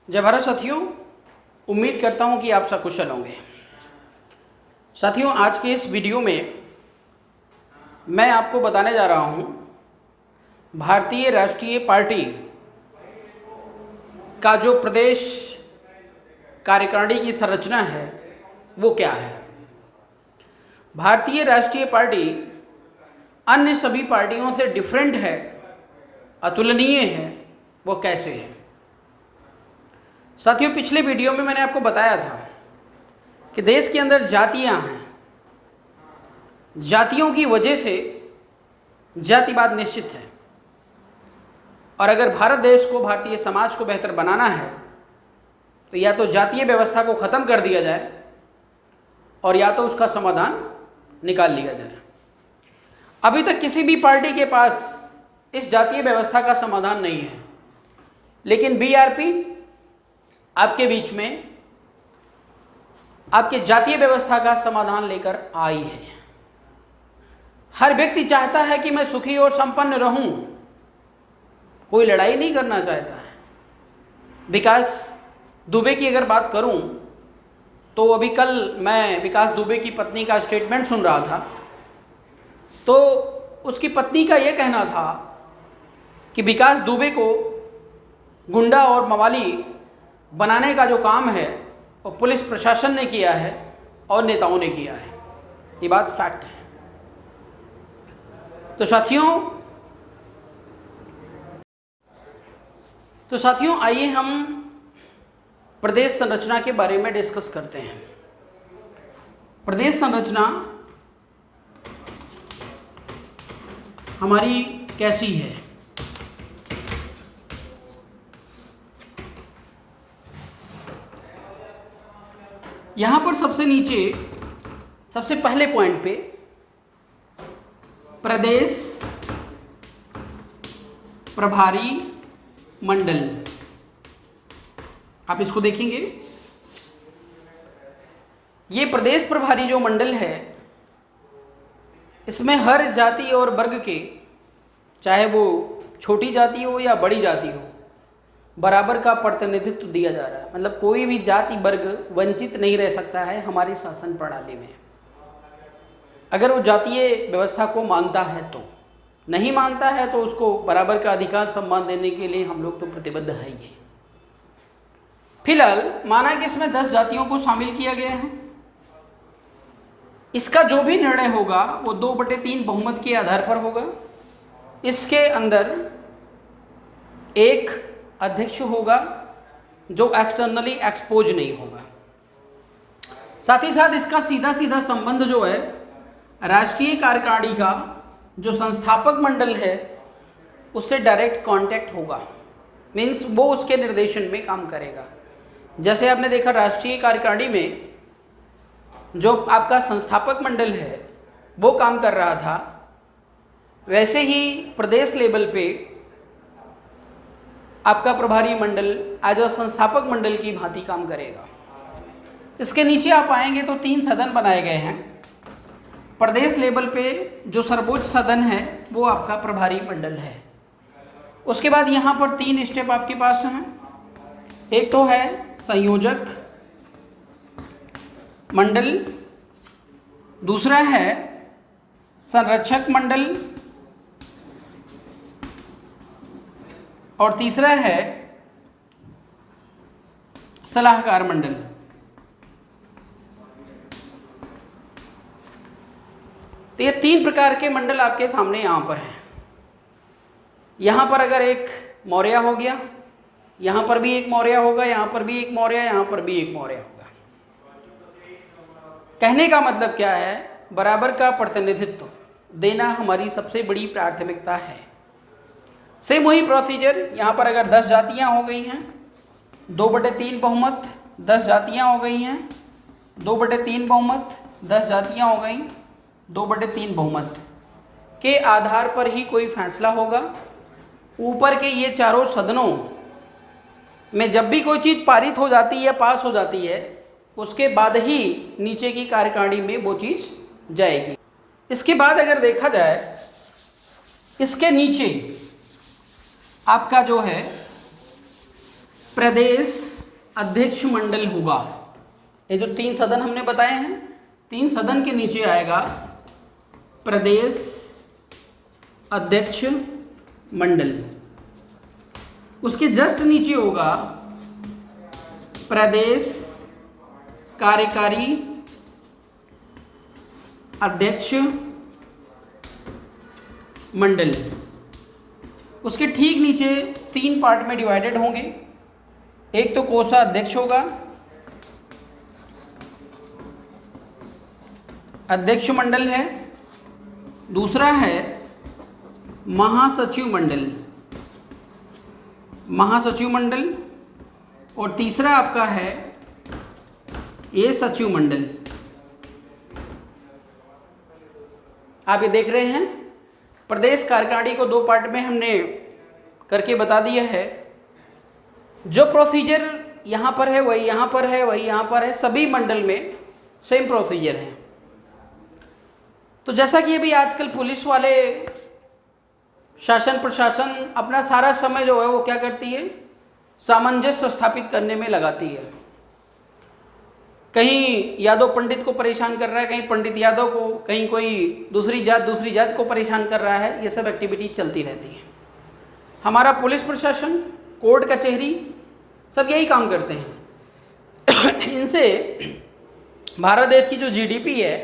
जय भारत साथियों, उम्मीद करता हूं कि आप सकुशल होंगे। साथियों, आज के इस वीडियो में मैं आपको बताने जा रहा हूं भारतीय राष्ट्रीय पार्टी का जो प्रदेश कार्यकारिणी की संरचना है वो क्या है। भारतीय राष्ट्रीय पार्टी अन्य सभी पार्टियों से डिफरेंट है, अतुलनीय है, वो कैसे है। साथियों, पिछले वीडियो में मैंने आपको बताया था कि देश के अंदर जातियां हैं, जातियों की वजह से जातिवाद निश्चित है, और अगर भारत देश को, भारतीय समाज को बेहतर बनाना है तो या तो जातीय व्यवस्था को ख़त्म कर दिया जाए और या तो उसका समाधान निकाल लिया जाए। अभी तक किसी भी पार्टी के पास इस जातीय व्यवस्था का समाधान नहीं है, लेकिन बीआरपी आपके बीच में आपके जातीय व्यवस्था का समाधान लेकर आई है। हर व्यक्ति चाहता है कि मैं सुखी और संपन्न रहूं, कोई लड़ाई नहीं करना चाहता है। विकास दुबे की अगर बात करूं तो अभी कल मैं विकास दुबे की पत्नी का स्टेटमेंट सुन रहा था, तो उसकी पत्नी का यह कहना था कि विकास दुबे को गुंडा और मवाली बनाने का जो काम है वो पुलिस प्रशासन ने किया है और नेताओं ने किया है। ये बात फैक्ट है। तो साथियों आइए हम प्रदेश संरचना के बारे में डिस्कस करते हैं। प्रदेश संरचना हमारी कैसी है। यहां पर सबसे नीचे सबसे पहले पॉइंट पे प्रदेश प्रभारी मंडल, आप इसको देखेंगे। ये प्रदेश प्रभारी जो मंडल है, इसमें हर जाति और वर्ग के, चाहे वो छोटी जाति हो या बड़ी जाति हो, बराबर का प्रतिनिधित्व दिया जा रहा है। मतलब कोई भी जाति वर्ग वंचित नहीं रह सकता है हमारी शासन प्रणाली में, अगर वो जातीय व्यवस्था को मानता है तो। नहीं मानता है तो उसको बराबर का अधिकार सम्मान देने के लिए हम लोग तो प्रतिबद्ध है ही। फिलहाल माना कि इसमें 10 जातियों को शामिल किया गया है। इसका जो भी निर्णय होगा वो 2/3 बहुमत के आधार पर होगा। इसके अंदर एक अध्यक्ष होगा जो एक्सटर्नली एक्सपोज नहीं होगा। साथ ही साथ इसका सीधा सीधा संबंध जो है राष्ट्रीय कार्यकारिणी का जो संस्थापक मंडल है उससे डायरेक्ट कांटेक्ट होगा। मीन्स वो उसके निर्देशन में काम करेगा। जैसे आपने देखा राष्ट्रीय कार्यकारिणी में जो आपका संस्थापक मंडल है वो काम कर रहा था, वैसे ही प्रदेश लेवल पे आपका प्रभारी मंडल एज अ संस्थापक मंडल की भांति काम करेगा। इसके नीचे आप आएंगे तो 3 सदन बनाए गए हैं। प्रदेश लेवल पे जो सर्वोच्च सदन है वो आपका प्रभारी मंडल है। उसके बाद यहाँ पर 3 स्टेप आपके पास हैं। एक तो है संयोजक मंडल, दूसरा है संरक्षक मंडल, और तीसरा है सलाहकार मंडल। तो ये 3 प्रकार के मंडल आपके सामने यहाँ पर हैं। यहाँ पर अगर एक मौर्य हो गया, यहाँ पर भी एक मौर्य होगा, यहाँ पर भी एक मौर्य, यहाँ पर भी एक मौर्य होगा। कहने का मतलब क्या है, बराबर का प्रतिनिधित्व देना हमारी सबसे बड़ी प्राथमिकता है। सेम वही प्रोसीजर यहाँ पर अगर 10 जातियाँ हो गई हैं, 2/3 बहुमत, 10 जातियाँ हो गई हैं, 2/3 बहुमत, 10 जातियाँ हो गई, 2/3 बहुमत के आधार पर ही कोई फैसला होगा। ऊपर के ये चारों सदनों में जब भी कोई चीज़ पारित हो जाती है, पास हो जाती है, उसके बाद ही नीचे की कार्यकारिणी में वो चीज़ जाएगी। इसके बाद अगर देखा जाए, इसके नीचे आपका जो है प्रदेश अध्यक्ष मंडल होगा। ये जो 3 सदन हमने बताए हैं, 3 सदन के नीचे आएगा प्रदेश अध्यक्ष मंडल। उसके जस्ट नीचे होगा प्रदेश कार्यकारी अध्यक्ष मंडल। उसके ठीक नीचे 3 पार्ट में डिवाइडेड होंगे। एक तो कोषाध्यक्ष होगा, अध्यक्ष मंडल है, दूसरा है महासचिव मंडल, महासचिव मंडल, और तीसरा आपका है ये सचिव मंडल। आप ये देख रहे हैं, प्रदेश कार्यकारिणी को 2 पार्ट में हमने करके बता दिया है। जो प्रोसीजर यहाँ पर है वही यहाँ पर है, वही यहाँ पर है, सभी मंडल में सेम प्रोसीजर है। तो जैसा कि अभी आजकल पुलिस वाले, शासन प्रशासन अपना सारा समय जो है वो क्या करती है, सामंजस्य स्थापित करने में लगाती है। कहीं यादव पंडित को परेशान कर रहा है, कहीं पंडित यादव को, कहीं कोई दूसरी जात को परेशान कर रहा है। ये सब एक्टिविटी चलती रहती है। हमारा पुलिस प्रशासन, कोर्ट कचहरी सब यही काम करते हैं। इनसे भारत देश की जो जीडीपी है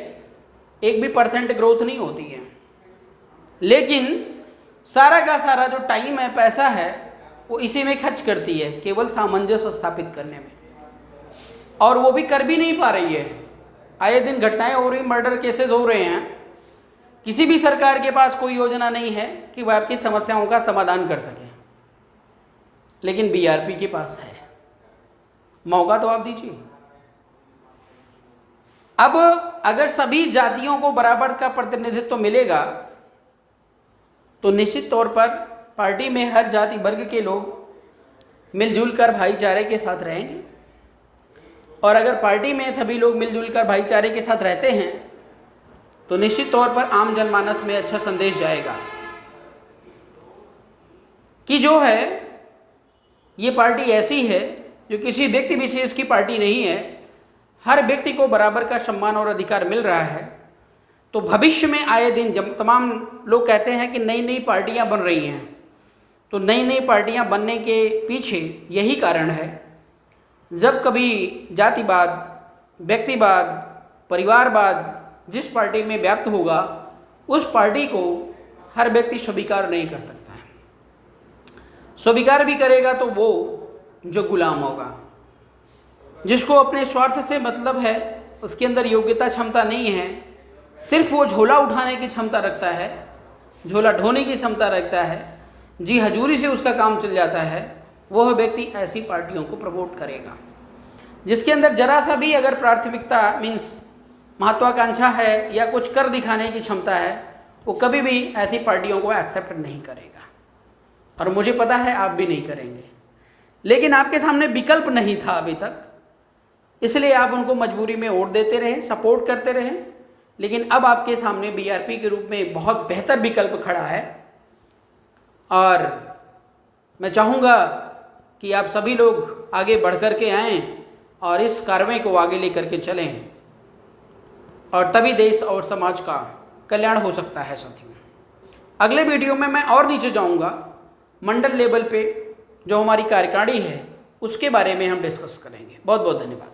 1 भी % ग्रोथ नहीं होती है, लेकिन सारा का सारा जो टाइम है, पैसा है, वो इसी में खर्च करती है, केवल सामंजस्य स्थापित करने में। और वो भी कर भी नहीं पा रही है। आए दिन घटनाएं हो रही, मर्डर केसेस हो रहे हैं। किसी भी सरकार के पास कोई योजना नहीं है कि वह आपकी समस्याओं का समाधान कर सके, लेकिन बीआरपी के पास है। मौका तो आप दीजिए। अब अगर सभी जातियों को बराबर का प्रतिनिधित्व मिलेगा तो निश्चित तौर पर पार्टी में हर जाति वर्ग के लोग मिलजुल कर भाईचारे के साथ रहेंगे। और अगर पार्टी में सभी लोग मिलजुल कर भाईचारे के साथ रहते हैं तो निश्चित तौर पर आम जनमानस में अच्छा संदेश जाएगा कि जो है ये पार्टी ऐसी है जो किसी व्यक्ति विशेष की पार्टी नहीं है, हर व्यक्ति को बराबर का सम्मान और अधिकार मिल रहा है। तो भविष्य में आए दिन जब तमाम लोग कहते हैं कि नई नई पार्टियां बन रही हैं, तो नई नई पार्टियां बनने के पीछे यही कारण है। जब कभी जातिवाद, व्यक्तिवाद, परिवारवाद जिस पार्टी में व्याप्त होगा, उस पार्टी को हर व्यक्ति स्वीकार नहीं कर सकता है। स्वीकार भी करेगा तो वो जो गुलाम होगा, जिसको अपने स्वार्थ से मतलब है, उसके अंदर योग्यता क्षमता नहीं है, सिर्फ वो झोला उठाने की क्षमता रखता है, झोला ढोने की क्षमता रखता है, जी हजूरी से उसका काम चल जाता है, वह व्यक्ति ऐसी पार्टियों को प्रमोट करेगा। जिसके अंदर जरा सा भी अगर प्राथमिकता मीन्स महत्वाकांक्षा है या कुछ कर दिखाने की क्षमता है, वो कभी भी ऐसी पार्टियों को एक्सेप्ट नहीं करेगा। और मुझे पता है आप भी नहीं करेंगे, लेकिन आपके सामने विकल्प नहीं था अभी तक, इसलिए आप उनको मजबूरी में वोट देते रहे, सपोर्ट करते रहे। लेकिन अब आपके सामने बीआरपी के रूप में एक बहुत बेहतर विकल्प खड़ा है और मैं चाहूँगा कि आप सभी लोग आगे बढ़ कर के आएँ और इस कार्रवाई को आगे लेकर के चलें, और तभी देश और समाज का कल्याण हो सकता है। साथियों, अगले वीडियो में मैं और नीचे जाऊंगा, मंडल लेवल पे जो हमारी कार्यकारिणी है उसके बारे में हम डिस्कस करेंगे। बहुत बहुत धन्यवाद।